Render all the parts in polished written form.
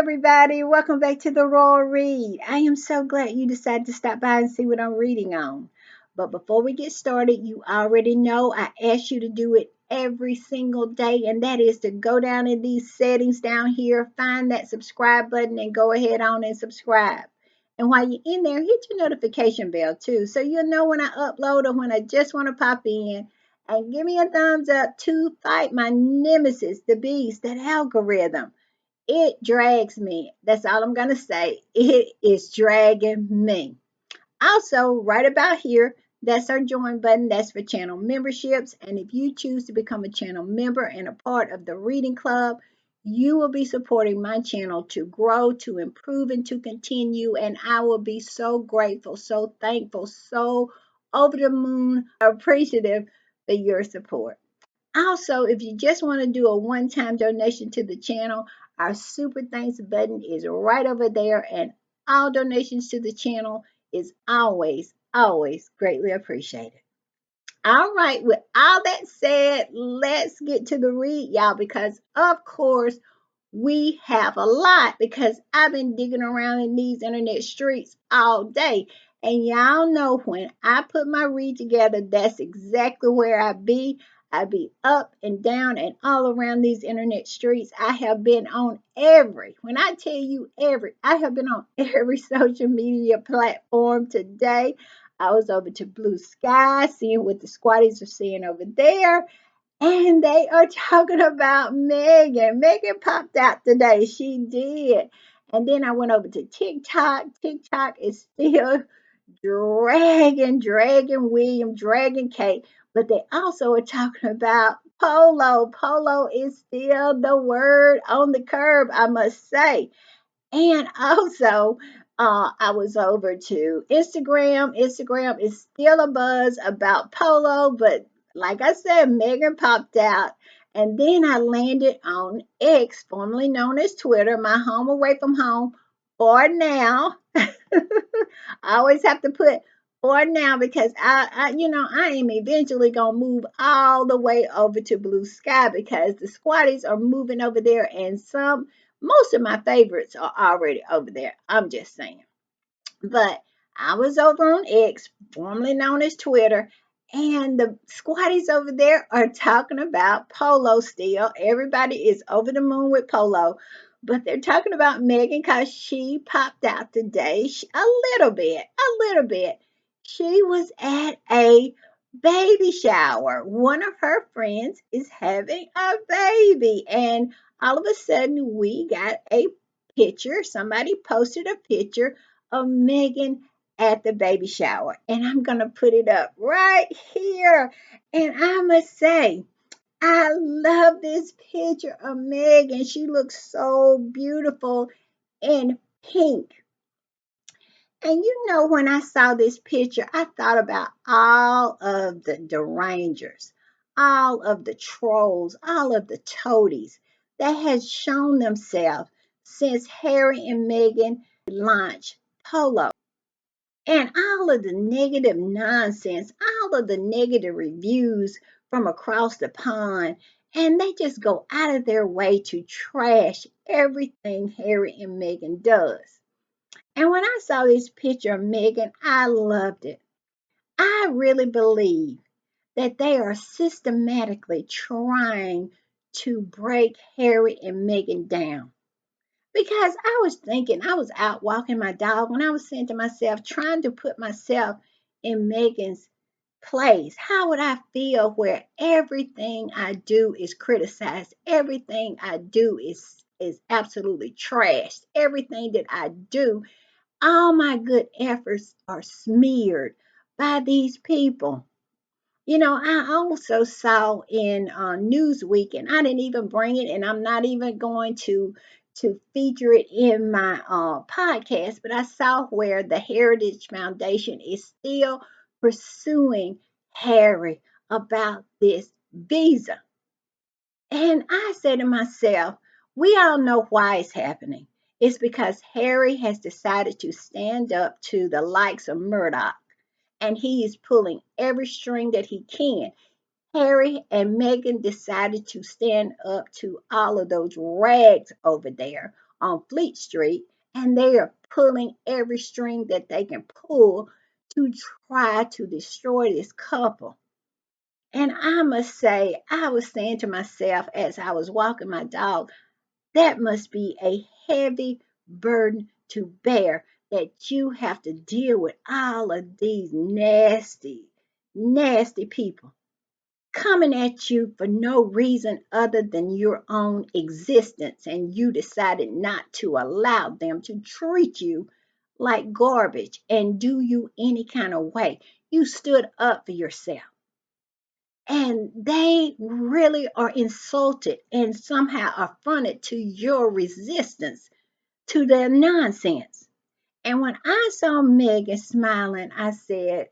everybody. Welcome back to the Royal Read. I am so glad you decided to stop by and see what I'm reading on. But before we get started, you already know I ask you to do it every single day, and that is to go down in these settings down here, find that subscribe button, and go ahead on and subscribe. And while you're in there, hit your notification bell too, so you'll know when I upload or when I just want to pop in. And give me a thumbs up to fight my nemesis, the beast, that algorithm. It drags me. That's all I'm going to say. It is dragging me. Also, right about here, that's our join button. That's for channel memberships. And if you choose to become a channel member and a part of the reading club, you will be supporting my channel to grow, to improve, and to continue. And I will be so grateful, so thankful, so over the moon appreciative for your support. Also, if you just want to do a one-time donation to the channel, our super thanks button is right over there, and all donations to the channel is always greatly appreciated. All right, with all that said, let's get to the read, y'all, because of course we have a lot because I've been digging around in these internet streets all day. And y'all know when I put my read together, that's exactly where I be. I be up and down and all around these internet streets. I have been on when I tell you I have been on every social media platform today. I was over to Blue Sky, seeing what the squatties are seeing over there. And they are talking about Megan. Megan popped out today. She did. And then I went over to TikTok. TikTok is still dragging William, dragging Kate. But they also are talking about Polo. Polo is still the word on the curb, I must say. And also, I was over to Instagram. Instagram is still a buzz about Polo, but like I said, Megan popped out. And then I landed on X, formerly known as Twitter, my home away from home for now. I always have to put for now because I am eventually gonna move all the way over to Blue Sky because the squatties are moving over there, and most of my favorites are already over there. I'm just saying. But I was over on X, formerly known as Twitter, and the squatties over there are talking about Polo still. Everybody is over the moon with Polo, but they're talking about Megan because she popped out today a little bit, a little bit. She was at a baby shower. One of her friends is having a baby, and all of a sudden we got a picture. Somebody posted a picture of Megan at the baby shower. And I'm going to put it up right here. And I must say, I love this picture of Megan. She looks so beautiful in pink. And when I saw this picture, I thought about all of the derangers, all of the trolls, all of the toadies that has shown themselves since Harry and Meghan launched Polo. And all of the negative nonsense, all of the negative reviews from across the pond, and they just go out of their way to trash everything Harry and Meghan does. And when I saw this picture of Meghan, I loved it. I really believe that they are systematically trying to break Harry and Meghan down. Because I was thinking, I was out walking my dog when I was saying to myself, trying to put myself in Megan's place. How would I feel where everything I do is criticized? Everything I do is absolutely trashed. Everything that I do, all my good efforts are smeared by these people. I also saw in Newsweek, and I didn't even bring it, and I'm not even going to feature it in my podcast, but I saw where the Heritage Foundation is still pursuing Harry about this visa. And I said to myself, we all know why it's happening. It's because Harry has decided to stand up to the likes of Murdoch, and he is pulling every string that he can. Harry and Meghan decided to stand up to all of those rags over there on Fleet Street, and they are pulling every string that they can pull to try to destroy this couple. And I must say, I was saying to myself as I was walking my dog, that must be a heavy burden to bear, that you have to deal with all of these nasty, nasty people coming at you for no reason other than your own existence, and you decided not to allow them to treat you like garbage and do you any kind of way. You stood up for yourself, and they really are insulted and somehow affronted to your resistance to their nonsense. And when I saw Megan smiling, I said,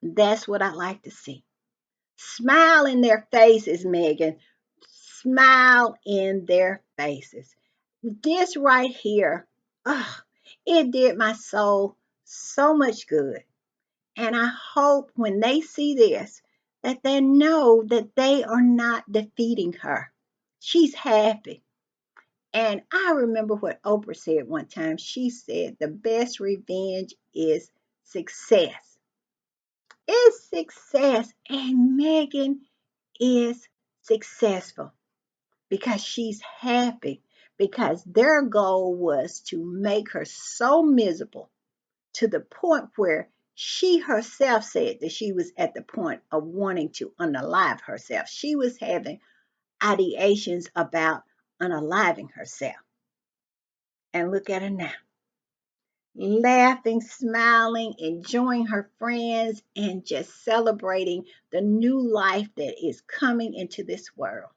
that's what I like to see. Smile in their faces, Megan. Smile in their faces. This right here, oh, it did my soul so much good. And I hope when they see this, that they know that they are not defeating her. She's happy. And I remember what Oprah said one time. She said, the best revenge is success. It's success. And Megan is successful because she's happy, because their goal was to make her so miserable to the point where she herself said that she was at the point of wanting to unalive herself. She was having ideations about unaliving herself. And look at her now, laughing, smiling, enjoying her friends, and just celebrating the new life that is coming into this world.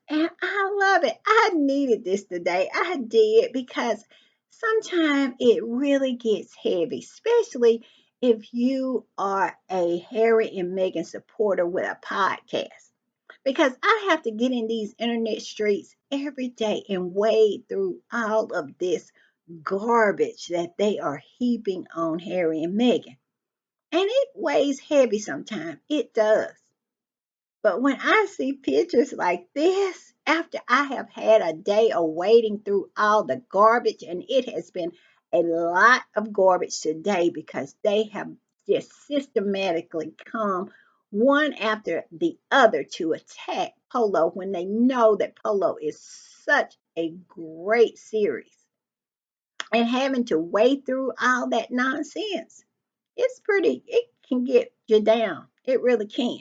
And I love it. I needed this today. I did, because sometimes it really gets heavy, especially if you are a Harry and Meghan supporter with a podcast. Because I have to get in these internet streets every day and wade through all of this garbage that they are heaping on Harry and Meghan. And it weighs heavy sometimes. It does. But when I see pictures like this, after I have had a day of wading through all the garbage, and it has been a lot of garbage today because they have just systematically come one after the other to attack Polo when they know that Polo is such a great series. And having to wade through all that nonsense, it can get you down. It really can.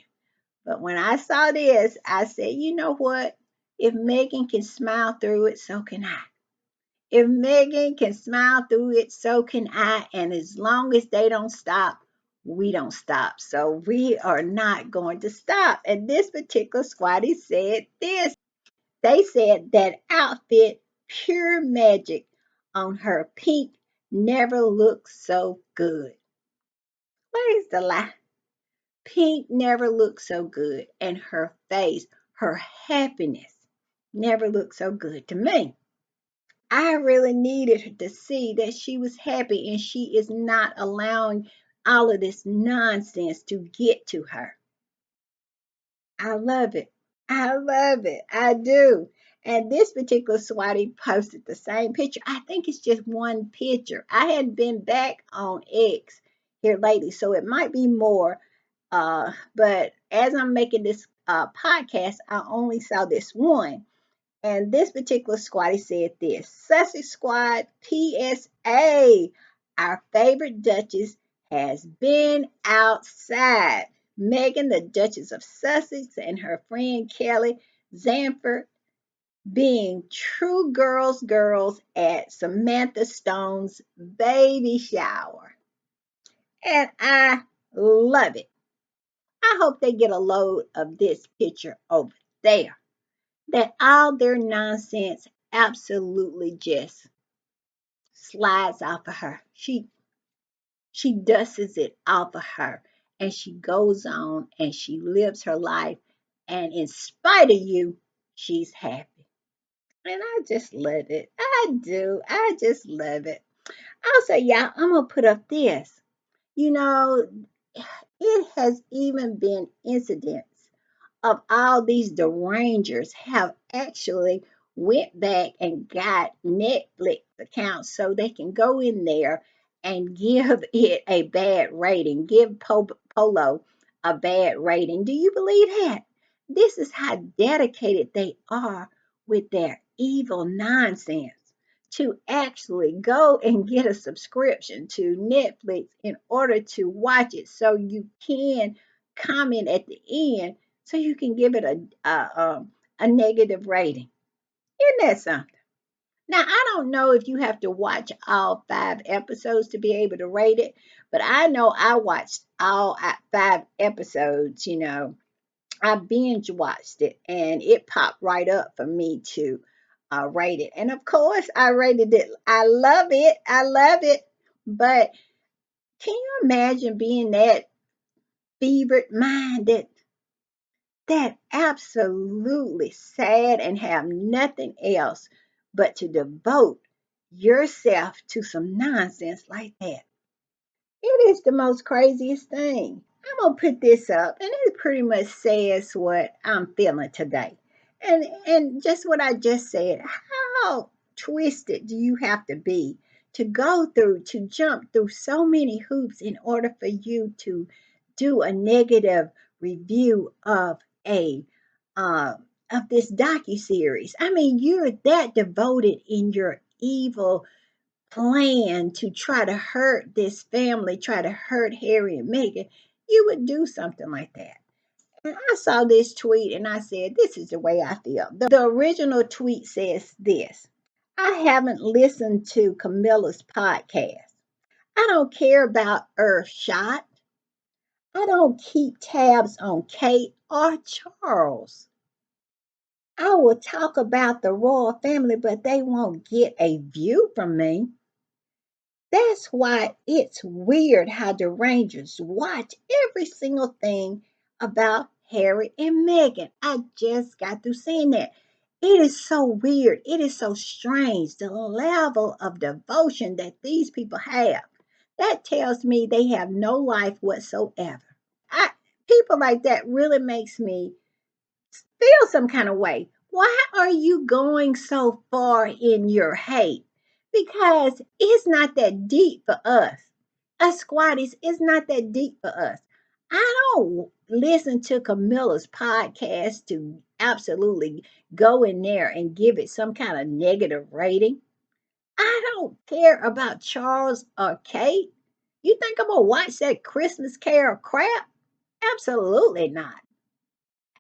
But when I saw this, I said, you know what? If Megan can smile through it, so can I. If Megan can smile through it, so can I. And as long as they don't stop, we don't stop. So we are not going to stop. And this particular squatty said this. They said that outfit, pure magic on her pink, never looks so good. Where's the lie? Pink never looked so good, and her face, her happiness, never looked so good to me. I really needed her to see that she was happy and she is not allowing all of this nonsense to get to her. I love it. I love it. I do. And this particular swatty posted the same picture. I think it's just one picture. I hadn't been back on X here lately, so it might be more. But as I'm making this podcast, I only saw this one. And this particular squatty said this: Sussex Squad PSA. Our favorite Duchess has been outside. Meghan, the Duchess of Sussex, and her friend Kelly Zamford being true girls at Samantha Stone's baby shower. And I love it. I hope they get a load of this picture over there, that all their nonsense absolutely just slides off of her. She dusts it off of her, and she goes on and she lives her life, and in spite of you, she's happy. And I just love it. I do. I just love it. Also, y'all, I'm gonna put up this. You know, it has even been incidents of all these derangers have actually went back and got Netflix accounts so they can go in there and give it a bad rating, give Polo a bad rating. Do you believe that? This is how dedicated they are with their evil nonsense to actually go and get a subscription to Netflix in order to watch it so you can comment at the end so you can give it a negative rating. Isn't that something? Now, I don't know if you have to watch all 5 episodes to be able to rate it, but I know I watched all 5 episodes. I binge watched it and it popped right up for me to rate it. And of course, I rated it. I love it. I love it. But can you imagine being that fevered minded, that absolutely sad and have nothing else but to devote yourself to some nonsense like that? It is the most craziest thing. I'm gonna put this up, and it pretty much says what I'm feeling today. And just what I just said. How twisted do you have to be to go through, to jump through so many hoops in order for you to do a negative review a uh, of this docu series? I mean, you're that devoted in your evil plan to try to hurt this family, try to hurt Harry and Meghan, you would do something like that. And I saw this tweet and I said, this is the way I feel. The original tweet says this: I haven't listened to Camilla's podcast. I don't care about Earthshot. I don't keep tabs on Kate or Charles. I will talk about the royal family, but they won't get a view from me. That's why it's weird how derangers watch every single thing about Harry and Meghan. I just got through saying that. It is so weird. It is so strange, the level of devotion that these people have. That tells me they have no life whatsoever. I, People like that really makes me feel some kind of way. Why are you going so far in your hate? Because it's not that deep for us. Us squatties, it's not that deep for us. I don't listen to Camilla's podcast to absolutely go in there and give it some kind of negative rating. I don't care about Charles or Kate. You think I'm gonna watch that Christmas Carol crap? Absolutely not.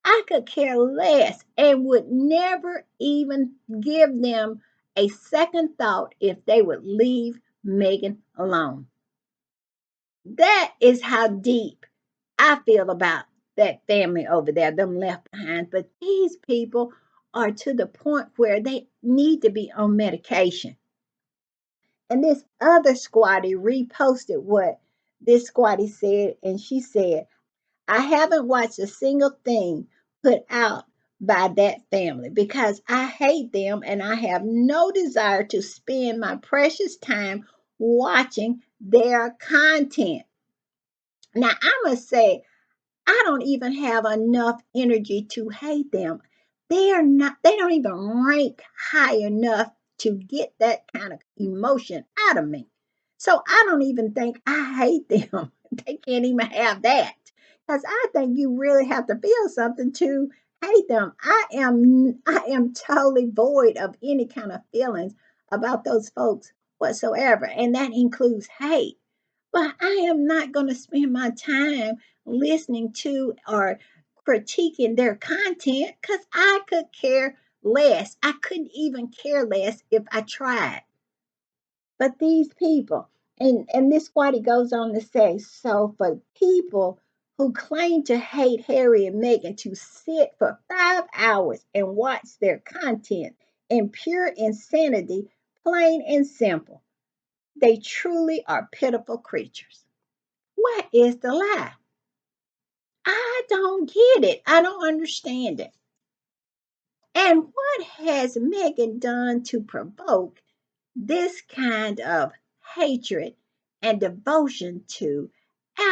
I could care less and would never even give them a second thought if they would leave Meghan alone. That is how deep I feel about that family over there, them left behind. But these people are to the point where they need to be on medication. And this other squatty reposted what this squatty said, and she said, I haven't watched a single thing put out by that family because I hate them and I have no desire to spend my precious time watching their content. Now, I must say, I don't even have enough energy to hate them. They don't even rank high enough to get that kind of emotion out of me. So I don't even think I hate them. They can't even have that. Because I think you really have to feel something to hate them. I am totally void of any kind of feelings about those folks whatsoever. And that includes hate. But I am not going to spend my time listening to or critiquing their content because I could care less. I couldn't even care less if I tried. But these people, and this squatty goes on to say, so for people who claim to hate Harry and Meghan to sit for 5 hours and watch their content in pure insanity, plain and simple, they truly are pitiful creatures. What is the lie? I don't get it. I don't understand it. And what has Megan done to provoke this kind of hatred and devotion to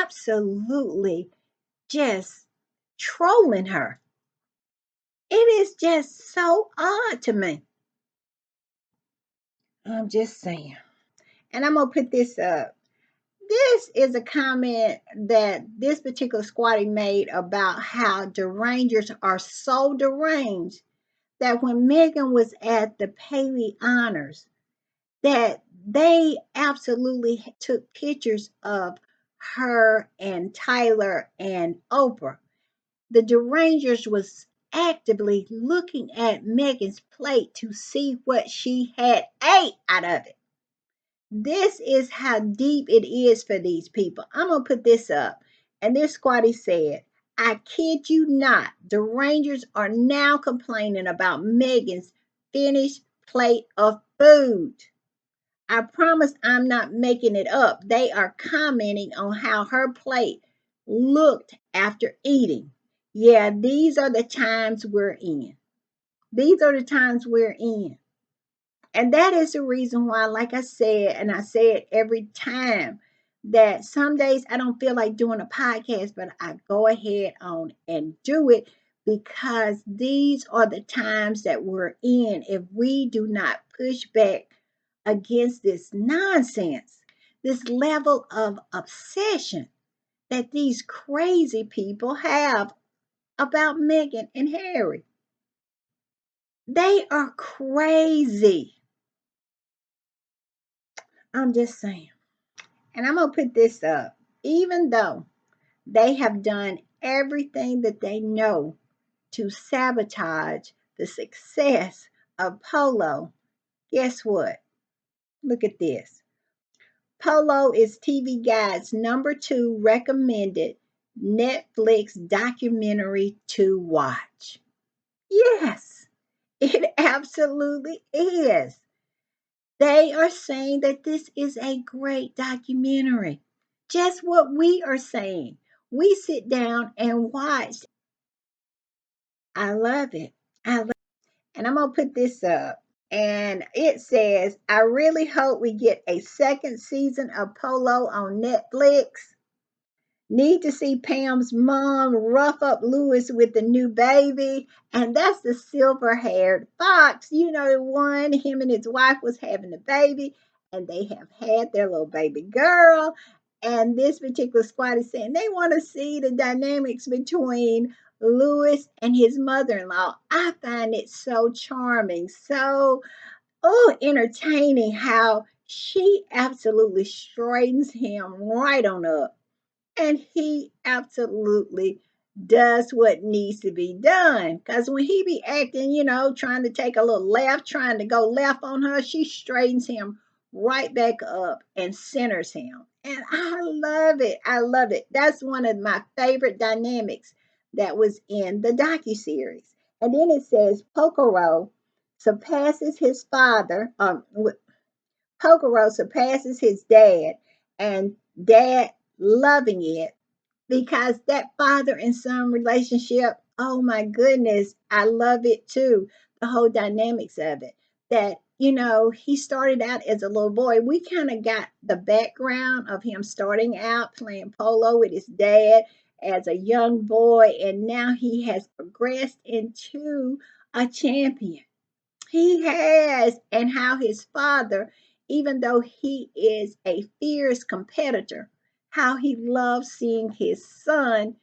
absolutely just trolling her? It is just so odd to me. I'm just saying. And I'm gonna put this up. This is a comment that this particular squatty made about how derangers are so deranged that when Meghan was at the Paley Honors, that they absolutely took pictures of her and Tyler and Oprah. The derangers was actively looking at Meghan's plate to see what she had ate out of it. This is how deep it is for these people. I'm going to put this up. And this squatty said, I kid you not, the Rangers are now complaining about Megan's finished plate of food. I promise I'm not making it up. They are commenting on how her plate looked after eating. Yeah, these are the times we're in. These are the times we're in. And that is the reason why, like I said, and I say it every time, that some days I don't feel like doing a podcast, but I go ahead on and do it because these are the times that we're in. If we do not push back against this nonsense, this level of obsession that these crazy people have about Meghan and Harry, they are crazy. I'm just saying. And I'm going to put this up. Even though they have done everything that they know to sabotage the success of Polo, guess what? Look at this. Polo is TV Guide's #2 recommended Netflix documentary to watch. Yes, it absolutely is. They are saying that this is a great documentary. Just what we are saying. We sit down and watch. I love it. I love it. And I'm going to put this up. And it says, I really hope we get a second season of Polo on Netflix. Need to see Pam's mom rough up Louis with the new baby. And that's the silver haired fox. You know, the one, him and his wife was having a baby, and they have had their little baby girl. And this particular squad is saying they want to see the dynamics between Louis and his mother in law. I find it so charming, so entertaining how she absolutely straightens him right on up, and he absolutely does what needs to be done. Because when he be acting, trying to take a little left, trying to go left on her, she straightens him right back up and centers him. And I love it. I love it. That's one of my favorite dynamics that was in the docuseries. And then it says Pokero surpasses his father. Pokero surpasses his dad, and dad loving it because that father and son relationship, oh my goodness, I love it too. The whole dynamics of it. That, he started out as a little boy. We kind of got the background of him starting out playing polo with his dad as a young boy, and now he has progressed into a champion. He has, and how his father, even though he is a fierce competitor, how he loves seeing his son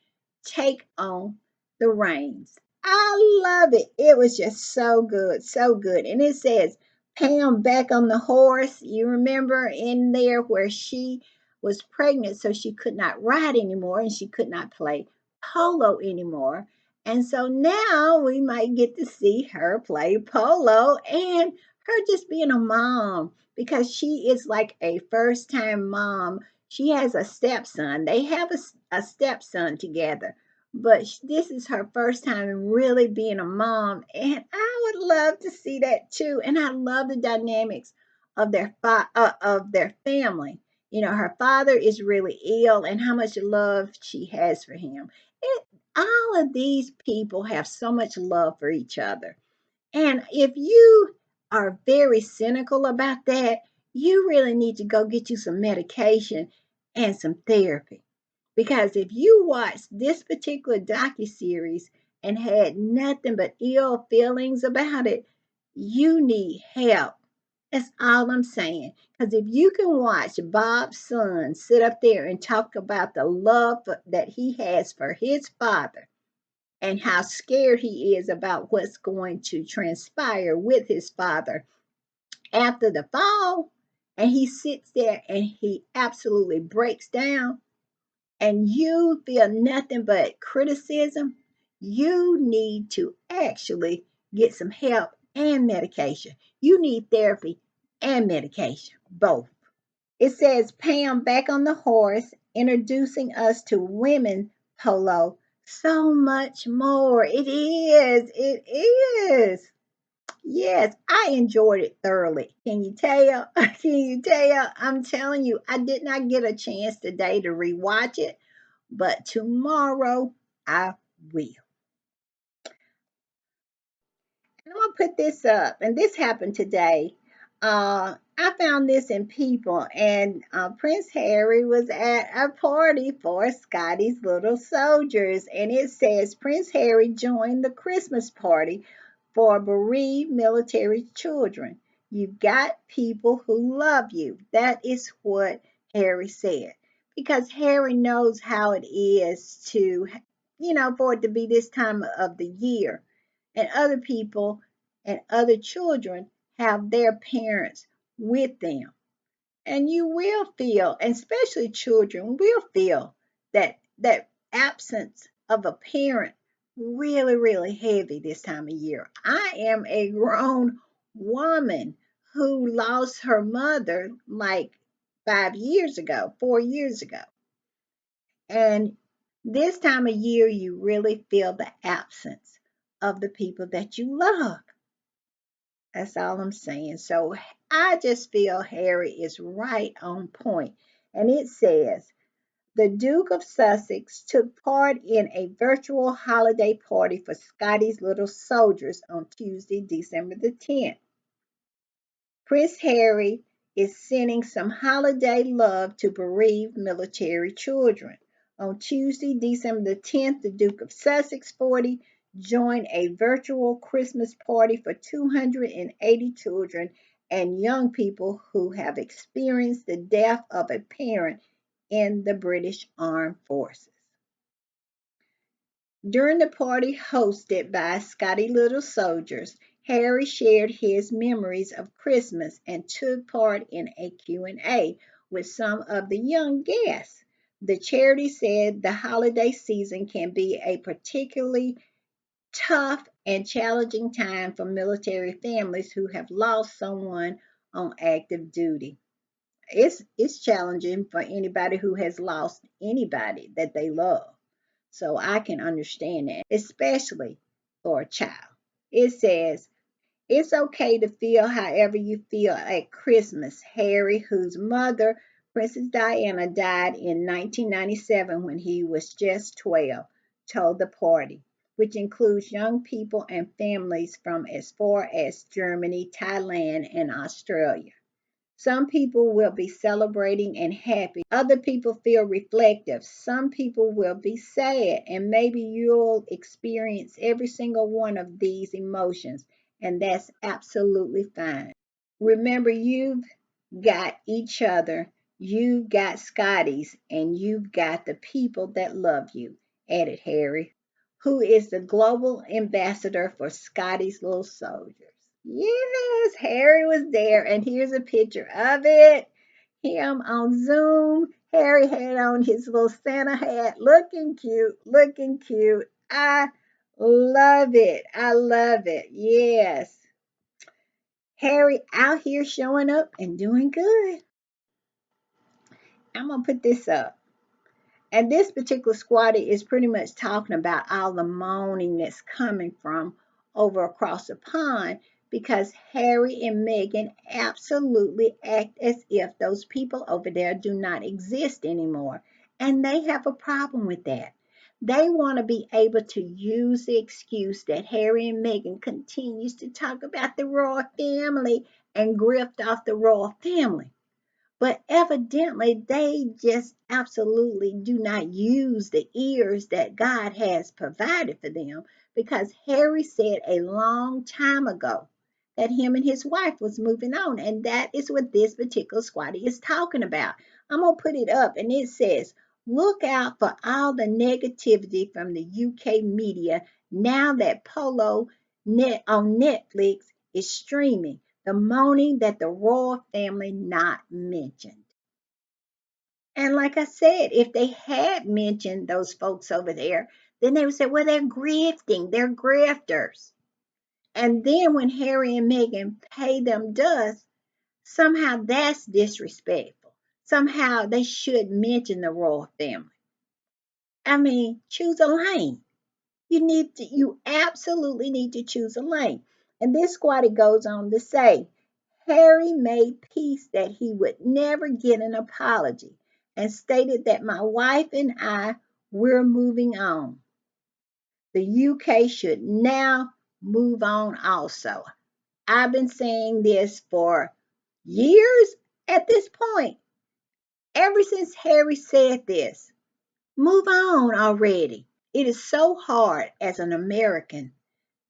take on the reins. I love it. It was just so good, so good. And it says, Pam back on the horse. You remember in there where she was pregnant, so she could not ride anymore and she could not play polo anymore. And so now we might get to see her play polo and her just being a mom because she is like a first time mom. She has a stepson. They have a stepson together, but this is her first time really being a mom. And I would love to see that too. And I love the dynamics of their family. Her father is really ill and how much love she has for him. All of these people have so much love for each other. And if you are very cynical about that, you really need to go get you some medication and some therapy. Because if you watched this particular docuseries and had nothing but ill feelings about it, you need help. That's all I'm saying. Because if you can watch Bob's son sit up there and talk about the love that he has for his father and how scared he is about what's going to transpire with his father after the fall, and he sits there and he absolutely breaks down, and you feel nothing but criticism, you need to actually get some help and medication. You need therapy and medication, both. It says Pam back on the horse, introducing us to women polo. So much more. It is. It is. Yes, I enjoyed it thoroughly. Can you tell? Can you tell? I'm telling you, I did not get a chance today to rewatch it, but tomorrow I will. And I'm gonna put this up, and this happened today. I found this in People, and Prince Harry was at a party for Scotty's Little Soldiers, and it says Prince Harry joined the Christmas party for bereaved military children. You've got people who love you. That is what Harry said, because Harry knows how it is to, for it to be this time of the year, and other people and other children have their parents with them. And you will feel, and especially children will feel that absence of a parent really, really heavy this time of year. I am a grown woman who lost her mother like 5 years ago, 4 years ago. And this time of year, you really feel the absence of the people that you love. That's all I'm saying. So I just feel Harry is right on point. And it says the Duke of Sussex took part in a virtual holiday party for Scotty's Little Soldiers on Tuesday, December the 10th. Prince Harry is sending some holiday love to bereaved military children. On Tuesday, December the 10th, the Duke of Sussex 40 joined a virtual Christmas party for 280 children and young people who have experienced the death of a parent in the British Armed Forces. During the party hosted by Scotty Little Soldiers, Harry shared his memories of Christmas and took part in a Q&A with some of the young guests. The charity said the holiday season can be a particularly tough and challenging time for military families who have lost someone on active duty. It's challenging for anybody who has lost anybody that they love. So I can understand that, especially for a child. It says, it's okay to feel however you feel at Christmas. Harry, whose mother, Princess Diana, died in 1997 when he was just 12, told the party, which includes young people and families from as far as Germany, Thailand, and Australia. Some people will be celebrating and happy. Other people feel reflective. Some people will be sad. And maybe you'll experience every single one of these emotions. And that's absolutely fine. Remember, you've got each other, you've got Scotty's, and you've got the people that love you, added Harry, who is the global ambassador for Scotty's Little Soldiers. Yes, Harry was there, and here's a picture of it. Him on Zoom. Harry had on his little Santa hat, looking cute, looking cute. I love it. I love it. Yes. Harry out here showing up and doing good. I'm going to put this up. And this particular squatty is pretty much talking about all the moaning that's coming from over across the pond because Harry and Meghan absolutely act as if those people over there do not exist anymore. And they have a problem with that. They want to be able to use the excuse that Harry and Meghan continues to talk about the royal family and grift off the royal family. But evidently, they just absolutely do not use the ears that God has provided for them because Harry said a long time ago, that him and his wife was moving on. And that is what this particular squatty is talking about. I'm going to put it up, and it says, look out for all the negativity from the UK media now that Polo on Netflix is streaming. The moaning that the royal family not mentioned. And like I said, if they had mentioned those folks over there, then they would say, well, they're grifting, they're grifters. And then when Harry and Meghan pay them dust, somehow that's disrespectful. Somehow they should mention the royal family. I mean, choose a lane. You absolutely need to choose a lane. And this squatty goes on to say, Harry made peace that he would never get an apology and stated that my wife and we're moving on. The UK should now move on also. I've been saying this for years at this point, ever since Harry said this. Move on already. It is so hard as an American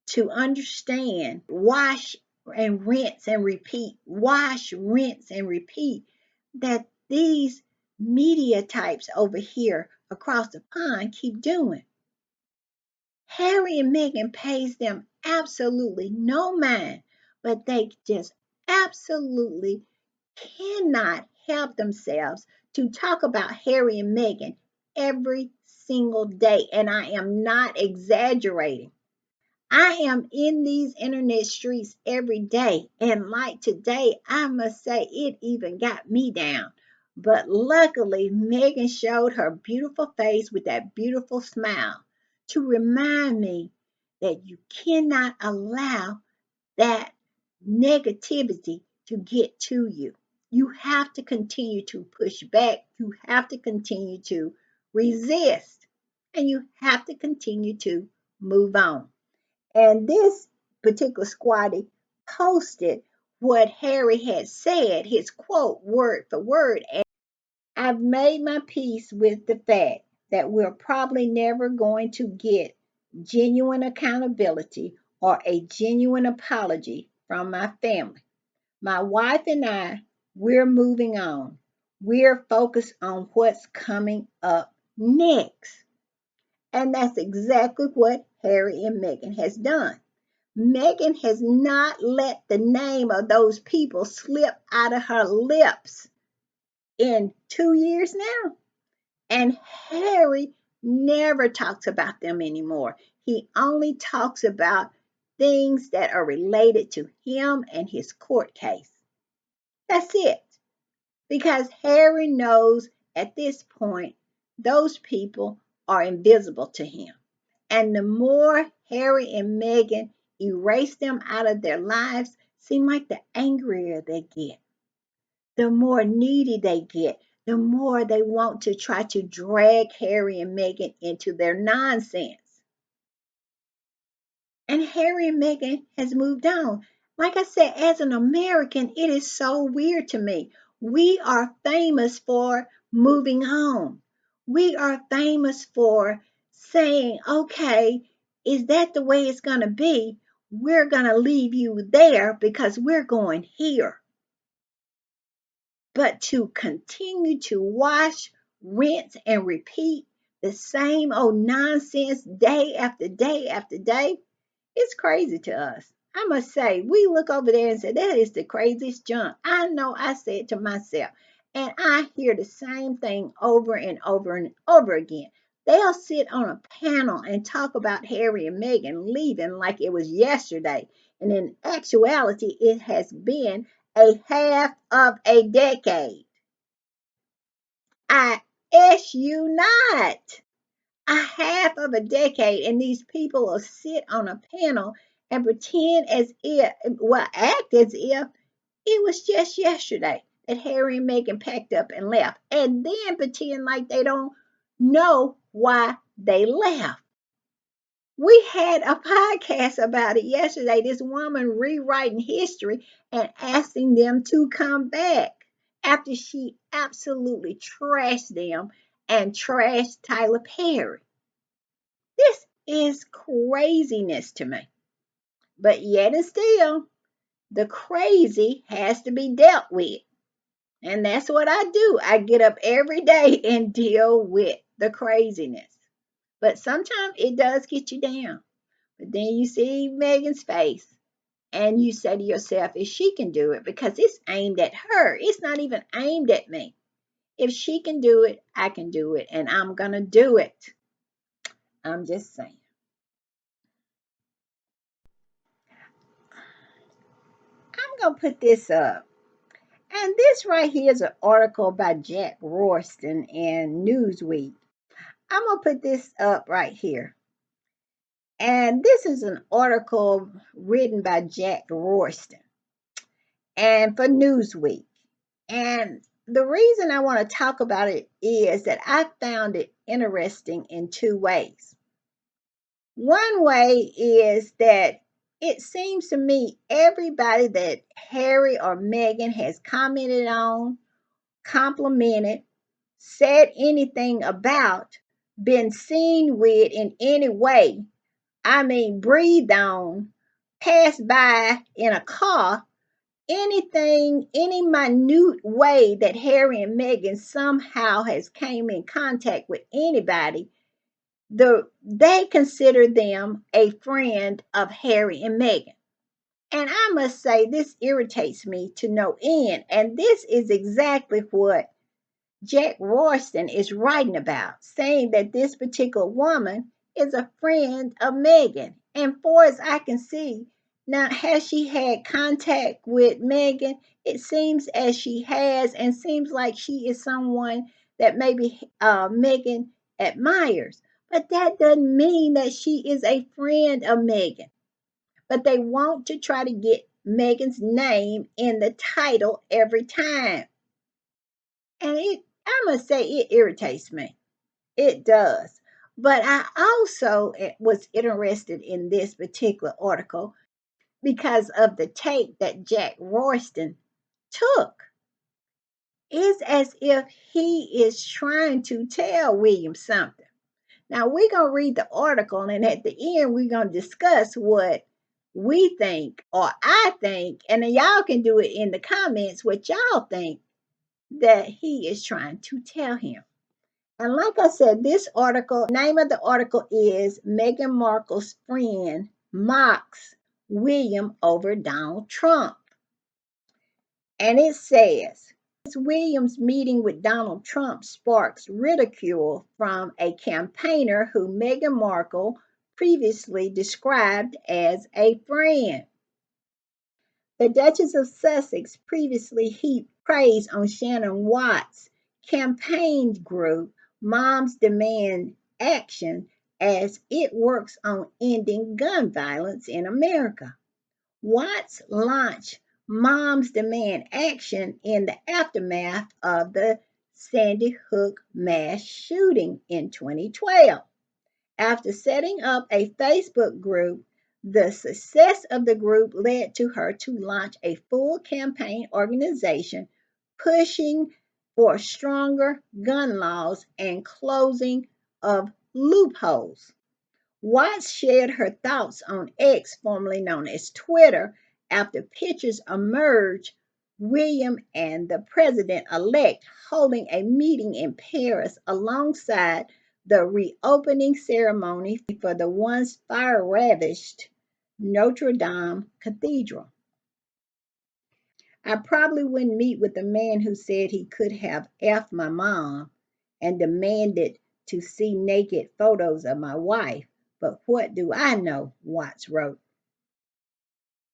to understand wash and rinse and repeat, wash, rinse and repeat that these media types over here across the pond keep doing. Harry and Meghan pays them absolutely no mind, but they just absolutely cannot help themselves to talk about Harry and Meghan every single day. And I am not exaggerating. I am in these internet streets every day. And like today, I must say it even got me down. But luckily, Megan showed her beautiful face with that beautiful smile to remind me that you cannot allow that negativity to get to you. You have to continue to push back. You have to continue to resist. And you have to continue to move on. And this particular squatty posted what Harry had said, his quote, word for word. And I've made my peace with the fact that we're probably never going to get genuine accountability or a genuine apology from my family. My wife and we're moving on. We're focused on what's coming up next. And that's exactly what Harry and Meghan has done. Meghan has not let the name of those people slip out of her lips in 2 years now. And Harry never talks about them anymore. He only talks about things that are related to him and his court case. That's it. Because Harry knows at this point, those people are invisible to him. And the more Harry and Meghan erase them out of their lives, seem like the angrier they get, the more needy they get, the more they want to try to drag Harry and Meghan into their nonsense. And Harry and Meghan has moved on. Like I said, as an American, it is so weird to me. We are famous for moving on. We are famous for saying, okay, is that the way it's going to be? We're going to leave you there because we're going here. But to continue to wash, rinse, and repeat the same old nonsense day after day after day, it's crazy to us. I must say, we look over there and say, that is the craziest junk. I know I say it to myself. And I hear the same thing over and over and over again. They'll sit on a panel and talk about Harry and Meghan leaving like it was yesterday. And in actuality, it has been a half of a decade. I ask you not. A half of a decade, and these people will sit on a panel and pretend as if, well, act as if it was just yesterday that Harry and Meghan packed up and left, and then pretend like they don't know why they left. We had a podcast about it yesterday. This woman rewriting history and asking them to come back after she absolutely trashed them and trashed Tyler Perry. This is craziness to me. But yet and still, The crazy has to be dealt with. And that's what I do. I get up every day and deal with the craziness. But sometimes it does get you down. But then you see Megan's face and you say to yourself, if she can do it, because it's aimed at her, it's not even aimed at me. If she can do it, I can do it, and I'm going to do it. I'm just saying. I'm going to put this up. And this right here is an article by Jack Royston in Newsweek. I'm going to put this up right here. And this is an article written by Jack Royston and for Newsweek. And the reason I want to talk about it is that I found it interesting in two ways. One way is that it seems to me everybody that Harry or Meghan has commented on, complimented, said anything about, been seen with in any way, I mean, breathed on, passed by in a car, anything, any minute way that Harry and Meghan somehow has came in contact with anybody, they consider them a friend of Harry and Meghan. And I must say, this irritates me to no end. And this is exactly what Jack Royston is writing about, saying that this particular woman is a friend of Meghan. And far as I can see, now has she had contact with Meghan? It seems as she has, and seems like she is someone that maybe Meghan admires. But that doesn't mean that she is a friend of Meghan. But they want to try to get Meghan's name in the title every time. And I must say, it irritates me. It does. But I also was interested in this particular article because of the take that Jack Royston took. It's as if he is trying to tell William something. Now, we're going to read the article, and at the end, we're going to discuss what we think or I think, and then y'all can do it in the comments what y'all think that he is trying to tell him. And like I said, this article, name of the article is Meghan Markle's friend mocks William over Donald Trump. And it says, William's meeting with Donald Trump sparks ridicule from a campaigner who Meghan Markle previously described as a friend. The Duchess of Sussex previously heaped praise on Shannon Watts' campaign group, Moms Demand Action, as it works on ending gun violence in America. Watts launched Moms Demand Action in the aftermath of the Sandy Hook mass shooting in 2012. After setting up a Facebook group, the success of the group led to her to launch a full campaign organization pushing for stronger gun laws and closing of loopholes. Watts shared her thoughts on X, formerly known as Twitter, after pictures emerged William and the president-elect holding a meeting in Paris alongside the reopening ceremony for the once fire-ravaged Notre Dame Cathedral. I probably wouldn't meet with the man who said he could have F'd my mom and demanded to see naked photos of my wife, but what do I know? Watts wrote.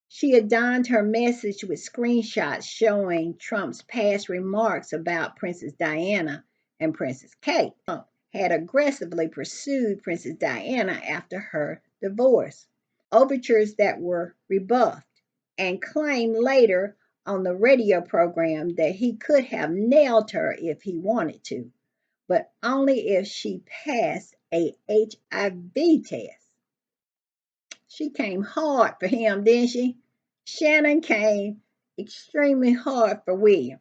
She adorned her message with screenshots showing Trump's past remarks about Princess Diana and Princess Kate. Trump had aggressively pursued Princess Diana after her divorce, overtures that were rebuffed, and claimed later on the radio program that he could have nailed her if he wanted to, but only if she passed a HIV test. She came hard for him, didn't she? Shannon came extremely hard for William.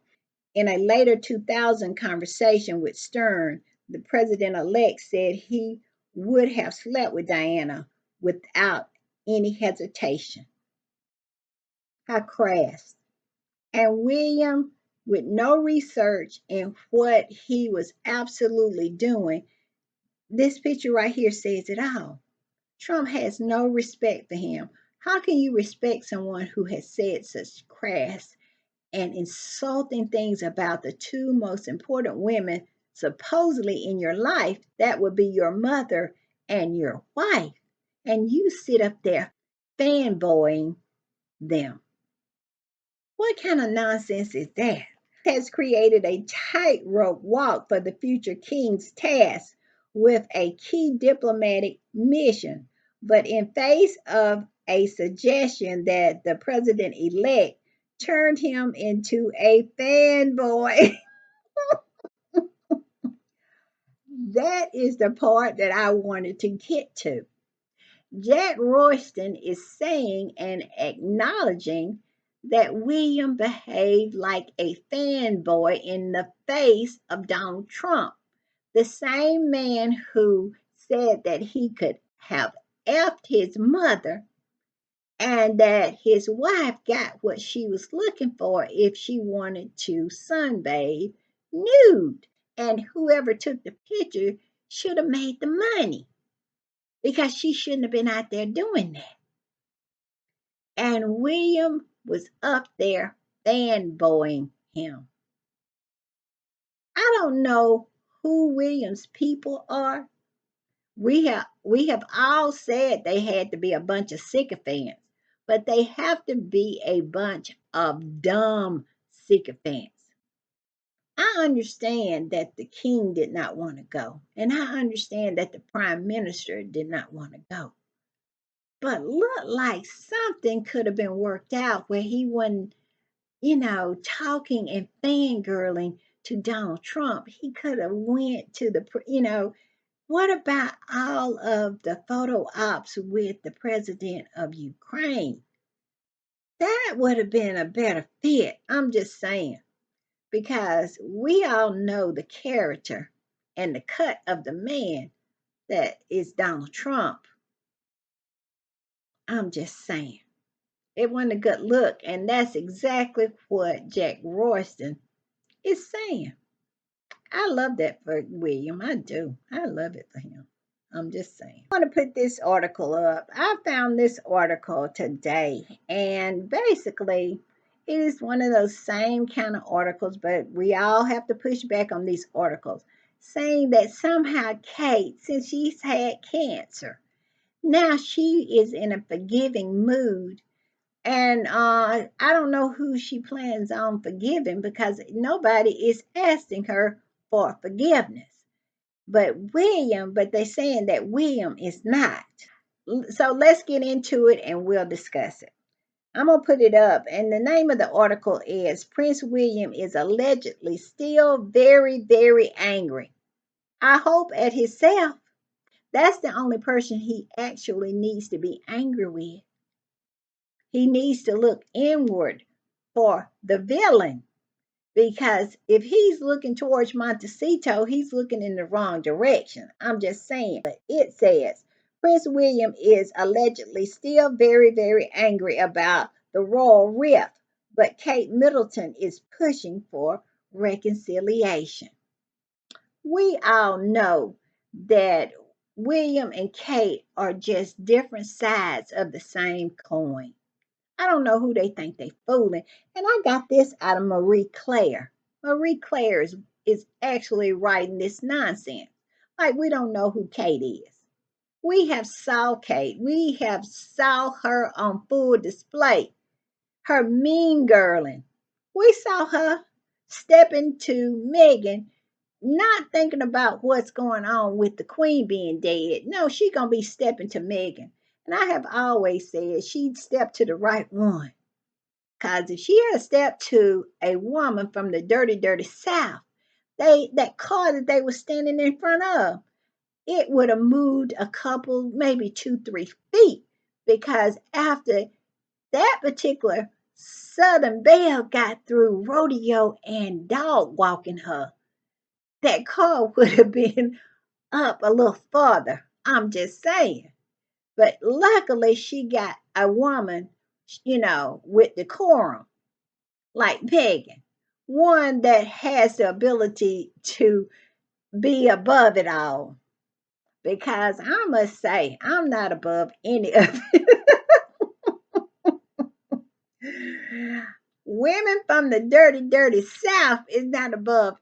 In a later 2000 conversation with Stern, the president elect said he would have slept with Diana without any hesitation. how crass. And William, with no research in what he was absolutely doing, this picture right here says it all. Trump has no respect for him. How can you respect someone who has said such crass and insulting things about the two most important women supposedly in your life? That would be your mother and your wife. And you sit up there fanboying them. What kind of nonsense is that? Has created a tightrope walk for the future king's task with a key diplomatic mission. But in face of a suggestion that the president elect turned him into a fanboy, that is the part that I wanted to get to. Jack Royston is saying and acknowledging that William behaved like a fanboy in the face of Donald Trump, the same man who said that he could have effed his mother and that his wife got what she was looking for if she wanted to sunbathe nude. And whoever took the picture should have made the money because she shouldn't have been out there doing that. And William was up there fanboying him. I don't know who William's people are. We have all said they had to be a bunch of sycophants, but they have to be a bunch of dumb sycophants. I understand that the king did not want to go, and I understand that the prime minister did not want to go. But look like something could have been worked out where he wasn't, talking and fangirling to Donald Trump. He could have went to what about all of the photo ops with the president of Ukraine? That would have been a better fit. I'm just saying, because we all know the character and the cut of the man that is Donald Trump. I'm just saying. It wasn't a good look, and that's exactly what Jack Royston is saying. I love that for William. I do. I love it for him. I'm just saying. I want to put this article up. I found this article today, and basically, it is one of those same kind of articles, but we all have to push back on these articles, saying that somehow Kate, since she's had cancer, now she is in a forgiving mood. And I don't know who she plans on forgiving because nobody is asking her for forgiveness. But they're saying that William is not. So let's get into it and we'll discuss it. I'm going to put it up. And the name of the article is Prince William is allegedly still very, very angry. I hope at himself. That's the only person he actually needs to be angry with. He needs to look inward for the villain because if he's looking towards Montecito, he's looking in the wrong direction. I'm just saying. But it says Prince William is allegedly still very, very angry about the royal rift, but Kate Middleton is pushing for reconciliation. We all know that William and Kate are just different sides of the same coin. I don't know who they think they fooling. And I got this out of Marie Claire. Marie Claire is actually writing this nonsense. Like we don't know who Kate is. We have saw Kate. We have saw her on full display. Her mean girling. We saw her stepping to Meghan, not thinking about what's going on with the queen being dead. No, she gonna be stepping to Meghan. And I have always said she'd step to the right one. Because if she had stepped to a woman from the dirty, dirty South, that car that they were standing in front of, it would have moved a couple, maybe 2, 3 feet. Because after that particular Southern Belle got through rodeo and dog walking her, that car would have been up a little farther. I'm just saying. But luckily, she got a woman with decorum, like Meghan. One that has the ability to be above it all. Because I must say, I'm not above any of it. Women from the dirty, dirty South is not above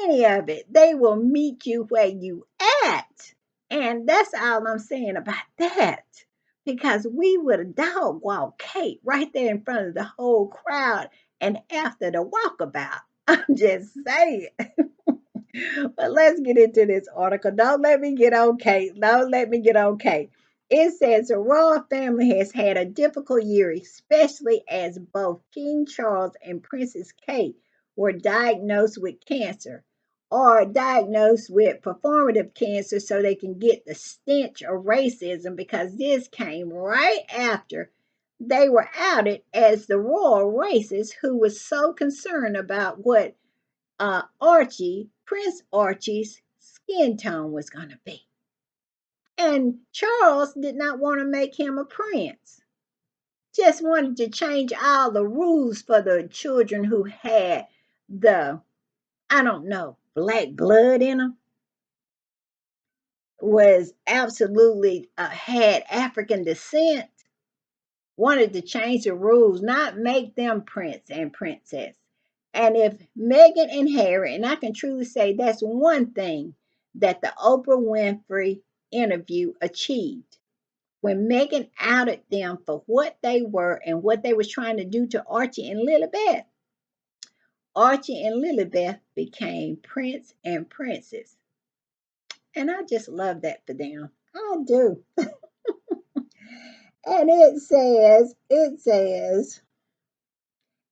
any of it. They will meet you where you at. And that's all I'm saying about that. Because we would have dog walk Kate right there in front of the whole crowd and after the walkabout. I'm just saying. But let's get into this article. Don't let me get on Kate. Don't let me get on Kate. It says the royal family has had a difficult year, especially as both King Charles and Princess Kate were diagnosed with cancer or diagnosed with performative cancer so they can get the stench of racism because this came right after they were outed as the royal racists who was so concerned about what Prince Archie's skin tone was going to be. And Charles did not want to make him a prince, just wanted to change all the rules for the children who had the, I don't know, black blood in them, was absolutely had African descent, wanted to change the rules, not make them prince and princess. And if Meghan and Harry, and I can truly say that's one thing that the Oprah Winfrey interview achieved. When Meghan outed them for what they were and what they was trying to do to Archie and Lilibet, Archie and Lilibet became prince and princess. And I just love that for them. I do. And it says,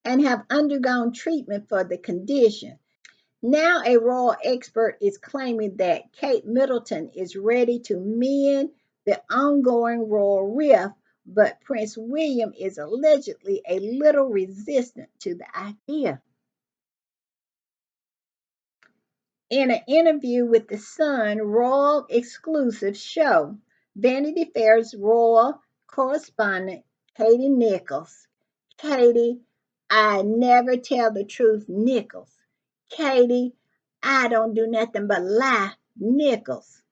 and have undergone treatment for the condition. Now, a royal expert is claiming that Kate Middleton is ready to mend the ongoing royal rift, but Prince William is allegedly a little resistant to the idea. In an interview with the Sun Royal exclusive show, Vanity Fair's royal correspondent Katie Nichols, Katie, I never tell the truth, Nichols. Katie, I don't do nothing but lie, Nichols.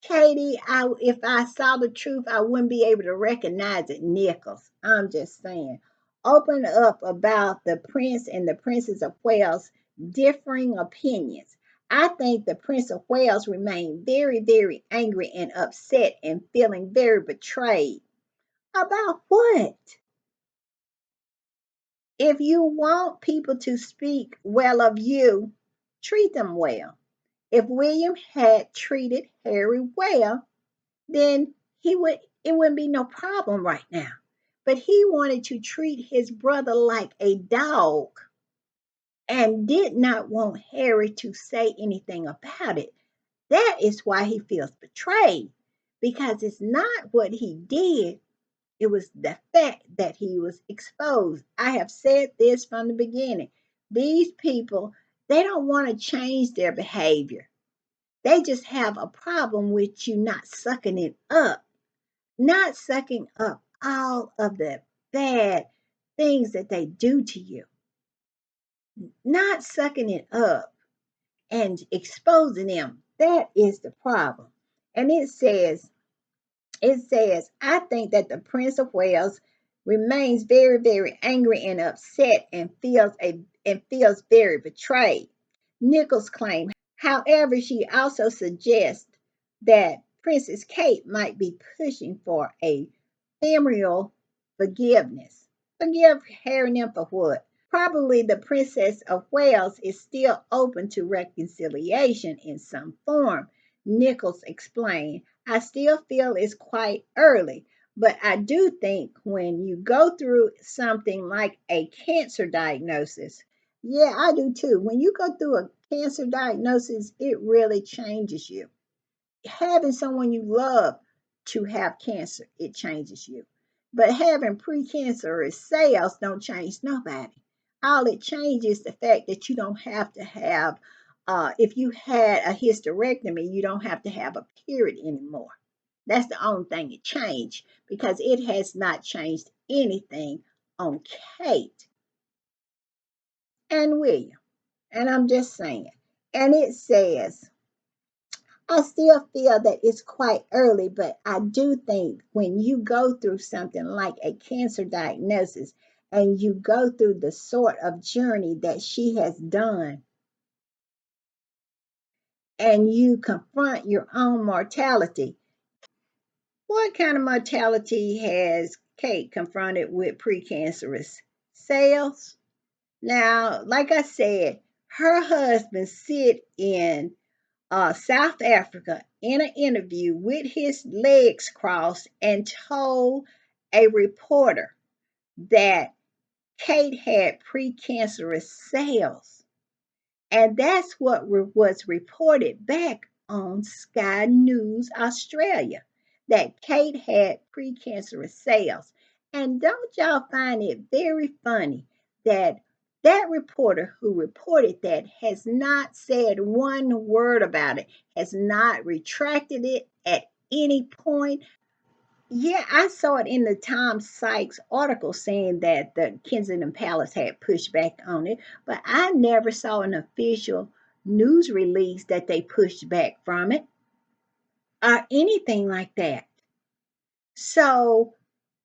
Katie, if I saw the truth, I wouldn't be able to recognize it, Nichols. I'm just saying. Open up about the Prince and the Princess of Wales' differing opinions. I think the Prince of Wales remained very, very angry and upset and feeling very betrayed. About what? If you want people to speak well of you, treat them well. If William had treated Harry well, then it wouldn't be no problem right now. But he wanted to treat his brother like a dog and did not want Harry to say anything about it. That is why he feels betrayed because it's not what he did, it was the fact that he was exposed. I have said this from the beginning. These people, they don't want to change their behavior. They just have a problem with you not sucking it up, not sucking up all of the bad things that they do to you, not sucking it up and exposing them. That is the problem. And it says, I think that the Prince of Wales remains very, very angry and upset and feels very betrayed. Nichols claimed. However, she also suggests that Princess Kate might be pushing for a familial forgiveness. Forgive Harry and them for what? Probably the Princess of Wales is still open to reconciliation in some form, Nichols explained. I still feel it's quite early, but I do think when you go through something like a cancer diagnosis, yeah, I do too. When you go through a cancer diagnosis, it really changes you. Having someone you love to have cancer, it changes you. But having precancerous cells don't change nobody. All it changes is the fact that you don't have to have, if you had a hysterectomy, you don't have to have a period anymore. That's the only thing it changed because it has not changed anything on Kate and William. And I'm just saying. And it says, I still feel that it's quite early, but I do think when you go through something like a cancer diagnosis and you go through the sort of journey that she has done and you confront your own mortality, what kind of mortality has Kate confronted with precancerous cells? Now, like I said, her husband sit in South Africa in an interview with his legs crossed and told a reporter that Kate had precancerous cells. And that's what was reported back on Sky News Australia, that Kate had precancerous cells. And don't y'all find it very funny that that reporter who reported that has not said one word about it, has not retracted it at any point. Yeah, I saw it in the Tom Sykes article saying that the Kensington Palace had pushed back on it, but I never saw an official news release that they pushed back from it or anything like that. So,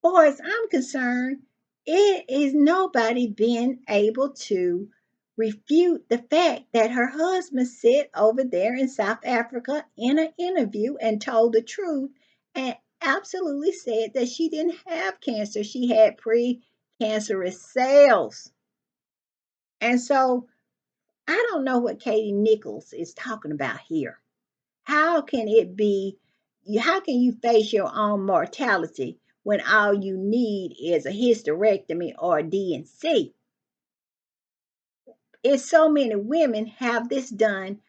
far as I'm concerned, it is nobody been able to refute the fact that her husband sat over there in South Africa in an interview and told the truth and absolutely said that she didn't have cancer. She had pre-cancerous cells. And so I don't know what Katie Nichols is talking about here. How can it be? How can you face your own mortality when all you need is a hysterectomy or a DNC? It's so many women have this done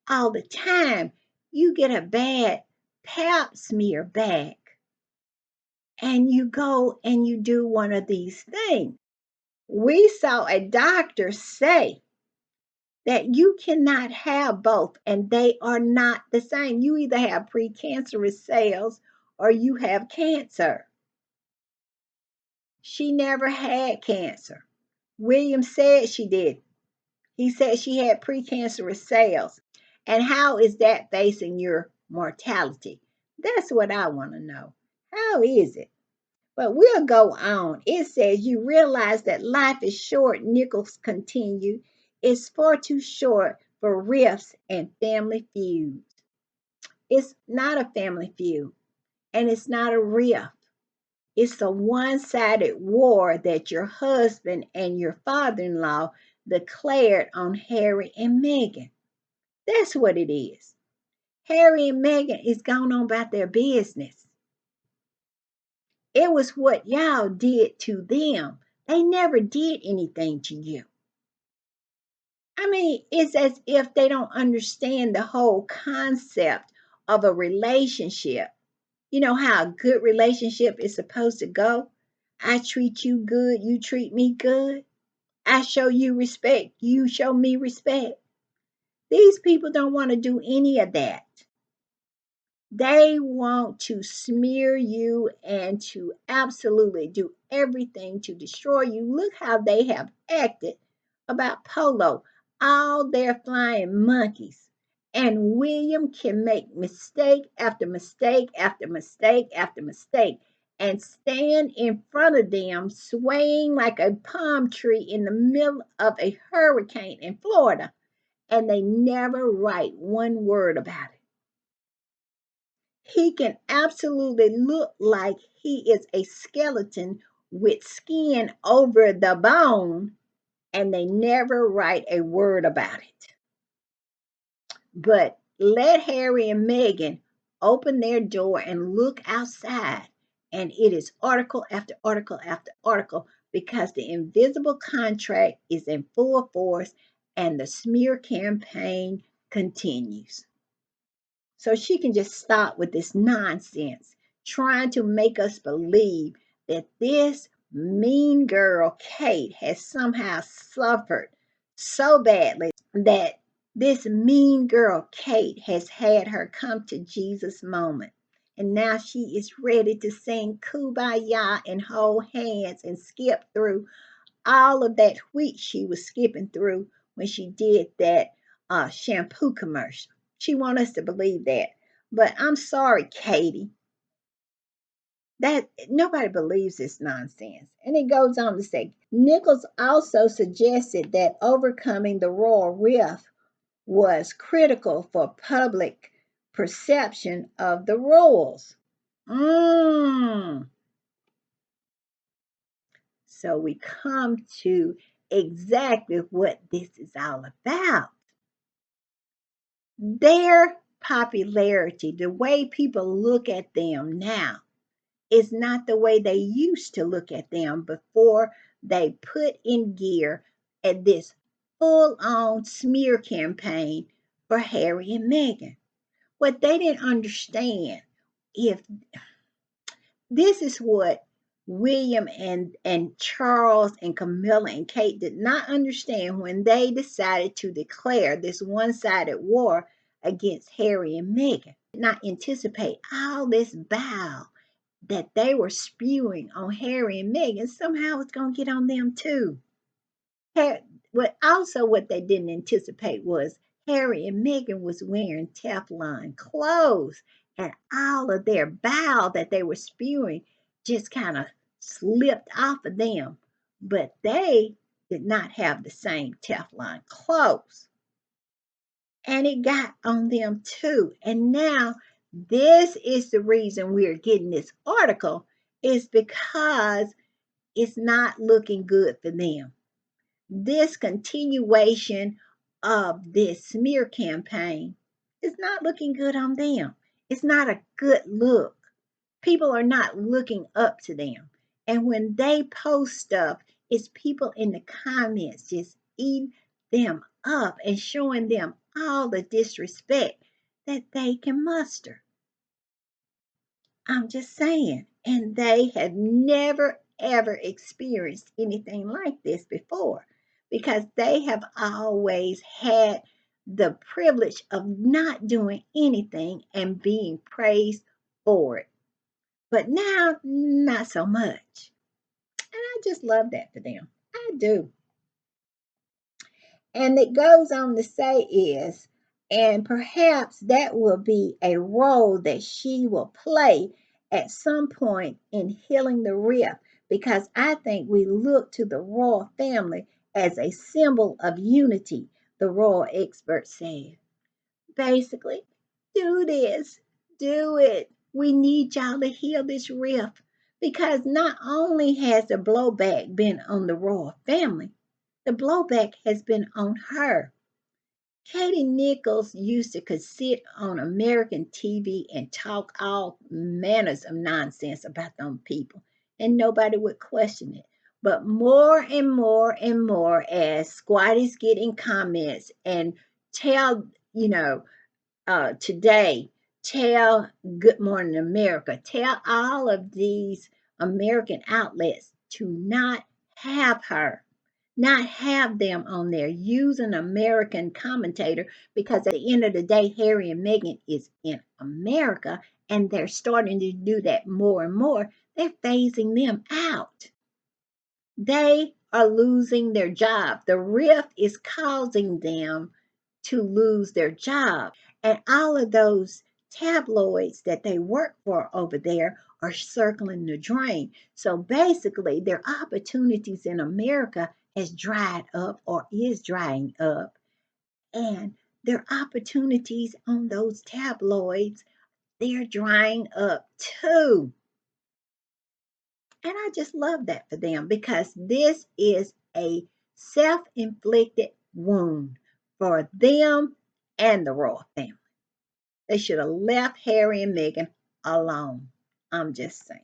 all the time. You get a bad pap smear back and you go and you do one of these things. We saw a doctor say that you cannot have both and they are not the same. You either have precancerous cells or you have cancer. She never had cancer. William said she did. He said she had precancerous cells. And how is that facing your mortality? That's what I want to know. How is it? But we'll go on. It says, you realize that life is short, Nichols continued. It's far too short for rifts and family feuds. It's not a family feud, and it's not a rift. It's a one sided war that your husband and your father in law declared on Harry and Meghan. That's what it is. Harry and Meghan is going on about their business. It was what y'all did to them. They never did anything to you. I mean, it's as if they don't understand the whole concept of a relationship. You know how a good relationship is supposed to go? I treat you good, you treat me good. I show you respect, you show me respect. These people don't want to do any of that. They want to smear you and to absolutely do everything to destroy you. Look how they have acted about Polo. All their flying monkeys. And William can make mistake after mistake after mistake after mistake and stand in front of them swaying like a palm tree in the middle of a hurricane in Florida. And they never write one word about it. He can absolutely look like he is a skeleton with skin over the bone, and they never write a word about it. But let Harry and Meghan open their door and look outside, and it is article after article after article because the invisible contract is in full force and the smear campaign continues. So she can just stop with this nonsense, trying to make us believe that this mean girl, Kate, has somehow suffered so badly that this mean girl, Kate, has had her come to Jesus moment. and now she is ready to sing Kumbaya and hold hands and skip through all of that wheat she was skipping through when she did that shampoo commercial. She wants us to believe that. But I'm sorry, Katie, that nobody believes this nonsense. And it goes on to say Nichols also suggested that overcoming the royal rift was critical for public perception of the royals. Mm. So we come to exactly what this is all about. Their popularity, the way people look at them now, is not the way they used to look at them before they put in gear at this full on smear campaign for Harry and Meghan. What they didn't understand, if this is what William and Charles and Camilla and Kate did not understand when they decided to declare this one sided war against Harry and Meghan. Did not anticipate all this bile that they were spewing on Harry and Meghan. Somehow it's going to get on them too. What they didn't anticipate was Harry and Meghan was wearing Teflon clothes, and all of their bile that they were spewing just kind of slipped off of them. But they did not have the same Teflon clothes. And it got on them too. And now this is the reason we're getting this article, is because it's not looking good for them. This continuation of this smear campaign is not looking good on them. It's not a good look. People are not looking up to them. And when they post stuff, it's people in the comments just eating them up and showing them all the disrespect that they can muster. I'm just saying. And they have never, ever experienced anything like this before because they have always had the privilege of not doing anything and being praised for it. But now, not so much. And I just love that for them. I do. And it goes on to say is, and perhaps that will be a role that she will play at some point in healing the rift, because I think we look to the royal family as a symbol of unity, the royal expert said. Basically, do this, do it. We need y'all to heal this rift because not only has the blowback been on the royal family, the blowback has been on her. Katie Nichols used to could sit on American TV and talk all manners of nonsense about them people, and nobody would question it. But more and more and more, as squatties get in comments and tell, today, tell Good Morning America, tell all of these American outlets to not have her, not have them on there. Use an American commentator because at the end of the day, Harry and Meghan is in America and they're starting to do that more and more. They're phasing them out. They are losing their job. The rift is causing them to lose their job. And all of those tabloids that they work for over there are circling the drain. So basically, their opportunities in America has dried up or is drying up. And their opportunities on those tabloids, they're drying up too. And I just love that for them because this is a self inflicted wound for them and the royal family. They should have left Harry and Meghan alone. I'm just saying.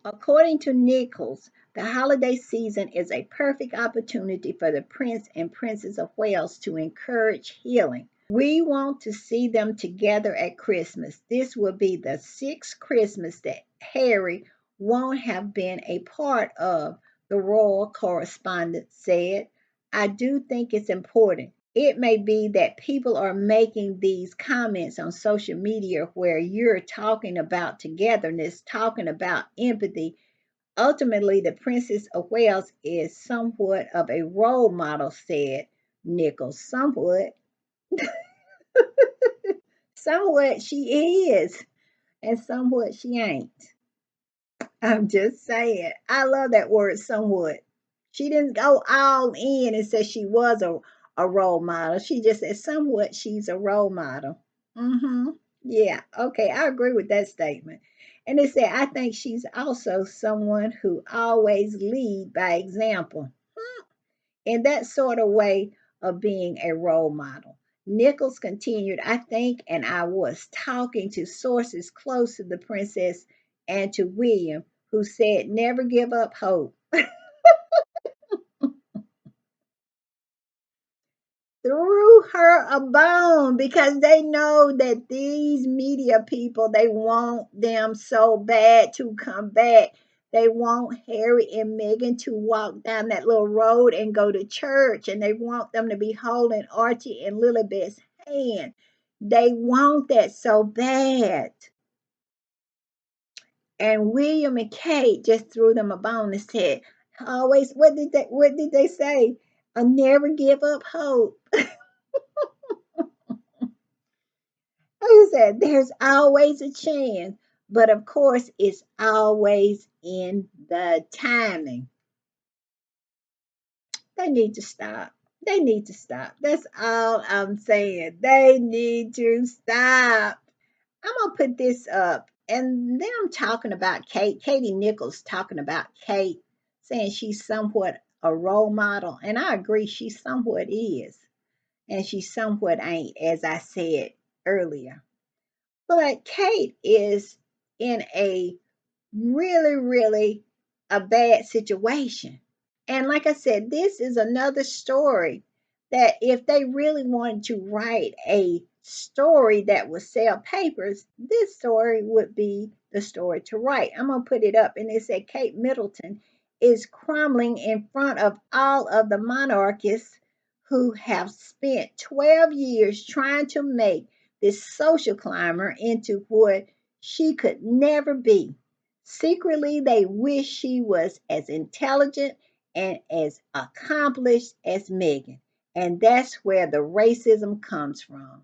According to Nichols, the holiday season is a perfect opportunity for the Prince and Princess of Wales to encourage healing. We want to see them together at Christmas. This will be the sixth Christmas that Harry won't have been a part of, the royal correspondent said. I do think it's important. It may be that people are making these comments on social media where you're talking about togetherness, talking about empathy. Ultimately, the Princess of Wales is somewhat of a role model, said Nichols. Somewhat she is, and somewhat she ain't. I'm just saying. I love that word, somewhat. She didn't go all in and say she was a role model. She just said somewhat she's a role model. Mm-hmm. Yeah, okay, I agree with that statement. And it said, I think she's also someone who always lead by example in that sort of way of being a role model. Nichols continued, I think, and I was talking to sources close to the princess and to William, who said, never give up hope. Threw her a bone because they know that these media people, they want them so bad to come back. They want Harry and Meghan to walk down that little road and go to church, and they want them to be holding Archie and Lilibet's hand. They want that so bad. And William and Kate just threw them a bone and said, always, what did they say? I never give up hope. Who said there's always a chance, but of course it's always in the timing. They need to stop. They need to stop. That's all I'm saying. They need to stop. I'm gonna put this up, and them talking about Kate, Katie Nichols talking about Kate, saying she's somewhat a role model, and I agree she somewhat is, and she somewhat ain't, as I said earlier. But Kate is in a really, really a bad situation. And like I said, this is another story that if they really wanted to write a story that would sell papers, this story would be the story to write. I'm going to put it up, and it said Kate Middleton is crumbling in front of all of the monarchists who have spent 12 years trying to make this social climber into what she could never be. Secretly, they wish she was as intelligent and as accomplished as Meghan. And that's where the racism comes from.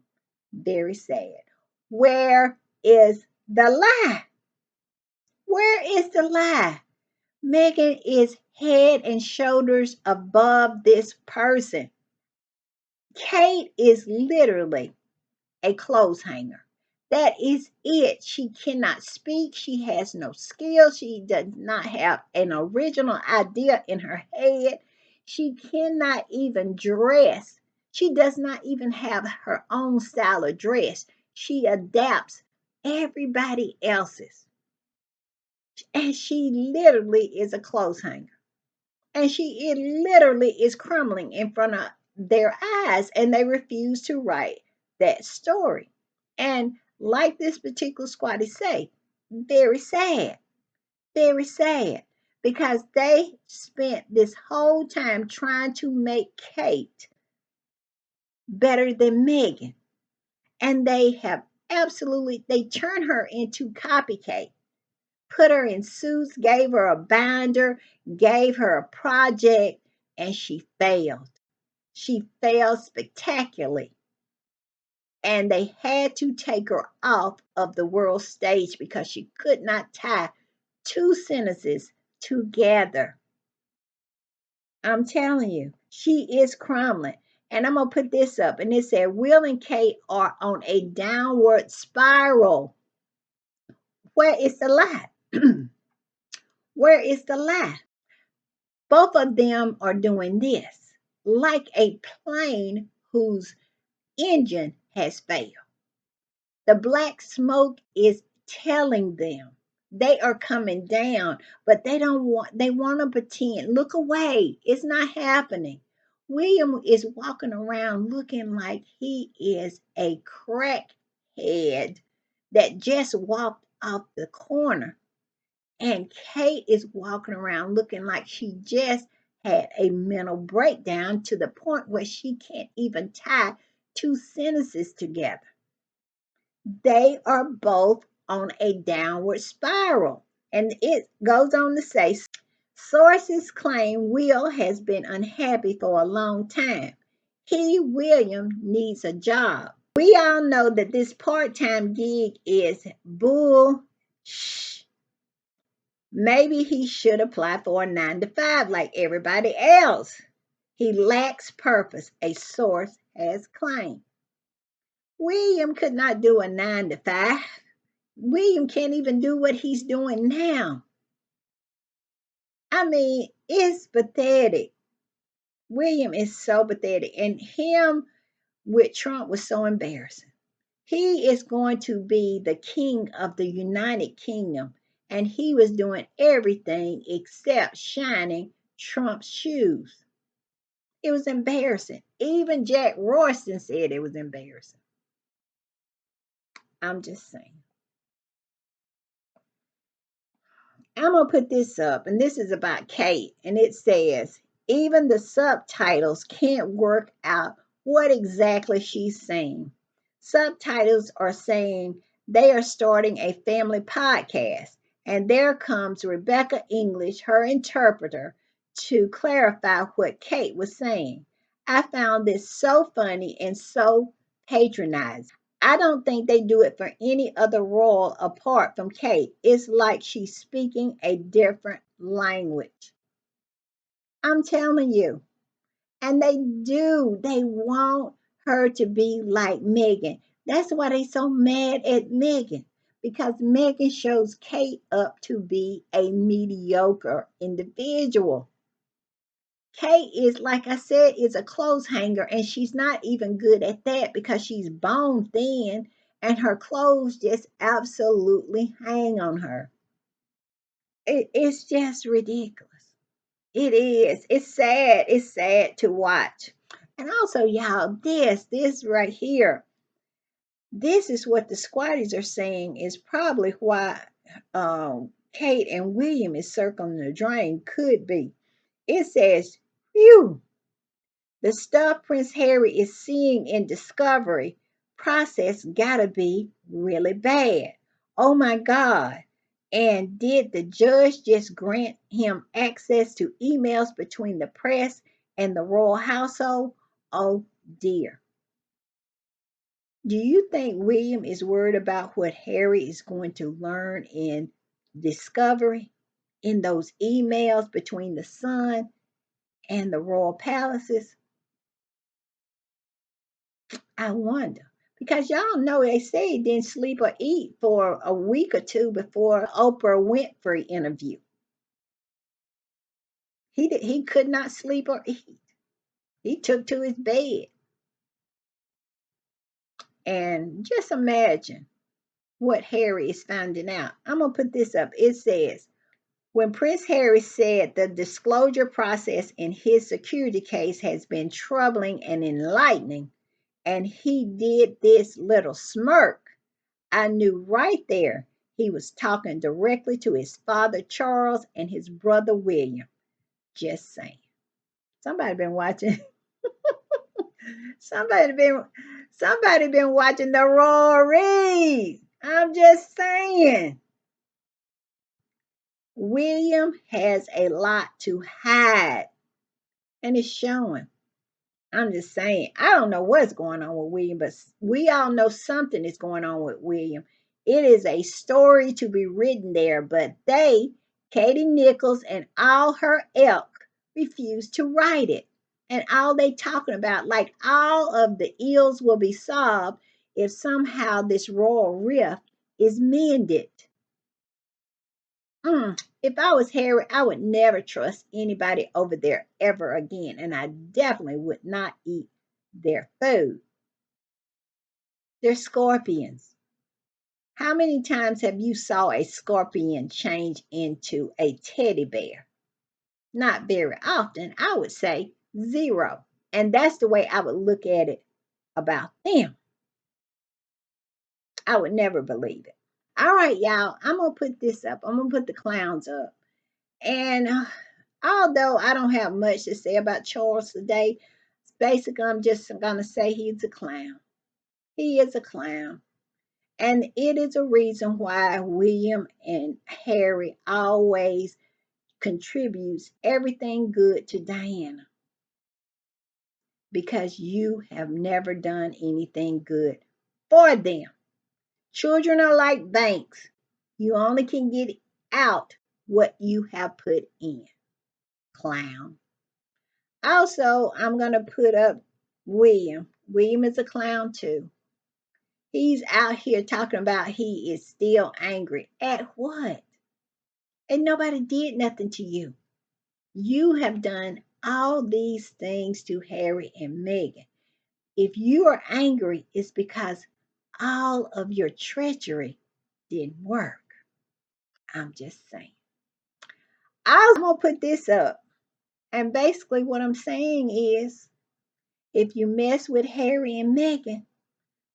Very sad. Where is the lie? Where is the lie? Meghan is head and shoulders above this person. Kate is literally a clothes hanger. That is it. She cannot speak. She has no skills. She does not have an original idea in her head. She cannot even dress. She does not even have her own style of dress. She adapts everybody else's. And she literally is a clothes hanger. And it literally is crumbling in front of their eyes, and they refuse to write that story. And like this particular squatty say, very sad, very sad, because they spent this whole time trying to make Kate better than Meghan, and they have absolutely they turned her into copycat, put her in suits, gave her a binder, gave her a project, and she failed. She failed spectacularly. And they had to take her off of the world stage because she could not tie two sentences together. I'm telling you, she is crumbling. And I'm going to put this up. And it said, Will and Kate are on a downward spiral. Where is the lie? Where is the lie? Both of them are doing this like a plane whose engine has failed. The black smoke is telling them they are coming down, but they want to pretend. Look away. It's not happening. William is walking around looking like he is a crackhead that just walked off the corner. And Kate is walking around looking like she just had a mental breakdown to the point where she can't even tie two sentences together. They are both on a downward spiral. And it goes on to say sources claim Will has been unhappy for a long time. William, needs a job. We all know that this part time gig is bull. Maybe he should apply for a 9 to 5 like everybody else. He lacks purpose, a source has claimed. William could not do a 9 to 5. William can't even do what he's doing now. I mean, it's pathetic. William is so pathetic. And him with Trump was so embarrassing. He is going to be the king of the United Kingdom. And he was doing everything except shining Trump's shoes. It was embarrassing. Even Jack Royston said it was embarrassing. I'm just saying. I'm going to put this up, and this is about Kate, and it says, even the subtitles can't work out what exactly she's saying. Subtitles are saying they are starting a family podcast, and there comes Rebecca English, her interpreter, to clarify what Kate was saying. I found this so funny and so patronizing. I don't think they do it for any other role apart from Kate. It's like she's speaking a different language. I'm telling you. And they do. They want her to be like Meghan. That's why they so mad at Meghan. Because Meghan shows Kate up to be a mediocre individual. Kate is, like I said, is a clothes hanger, and she's not even good at that because she's bone thin and her clothes just absolutely hang on her. It's just ridiculous. It is. It's sad. It's sad to watch. And also, y'all, this right here, this is what the squatties are saying is probably why Kate and William is circling the drain. Could be. It says, phew. The stuff Prince Harry is seeing in Discovery process gotta be really bad. Oh my God. And did the judge just grant him access to emails between the press and the royal household? Oh dear. Do you think William is worried about what Harry is going to learn in Discovery, in those emails between the Sun and the royal palaces? I wonder. Because y'all know they say he didn't sleep or eat for a week or two before Oprah Winfrey interview. He could not sleep or eat. He took to his bed. And just imagine what Harry is finding out. I'm gonna put this up. It says, when Prince Harry said the disclosure process in his security case has been troubling and enlightening, and he did this little smirk, I knew right there he was talking directly to his father Charles and his brother William. Just saying. Somebody been watching. somebody been somebody been watching the Rory. I'm just saying. William has a lot to hide, and it's showing. I'm just saying, I don't know what's going on with William, but we all know something is going on with William. It is a story to be written there, but they, Katie Nichols and all her ilk, refuse to write it. And all they talking about, like all of the ills will be solved if somehow this royal rift is mended. If I was Harry, I would never trust anybody over there ever again, and I definitely would not eat their food. They're scorpions. How many times have you saw a scorpion change into a teddy bear? Not very often. I would say zero. And that's the way I would look at it about them. I would never believe it. All right, y'all. I'm going to put this up. I'm going to put the clowns up. And Although I don't have much to say about Charles today, basically I'm just gonna say he's a clown. He is a clown. And it is a reason why William and Harry always contributes everything good to Diana, because you have never done anything good for them. Children are like banks. You only can get out what you have put in. Clown. Also, I'm going to put up William. William is a clown too. He's out here talking about he is still angry. At what? And nobody did nothing to you. You have done all these things to Harry and Meghan. If you are angry, it's because all of your treachery didn't work. I'm just saying. I'm going to put this up. And basically, what I'm saying is if you mess with Harry and Meghan,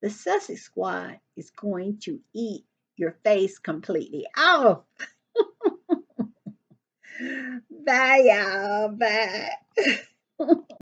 the Sussex squad is going to eat your face completely off. Bye, y'all. Bye.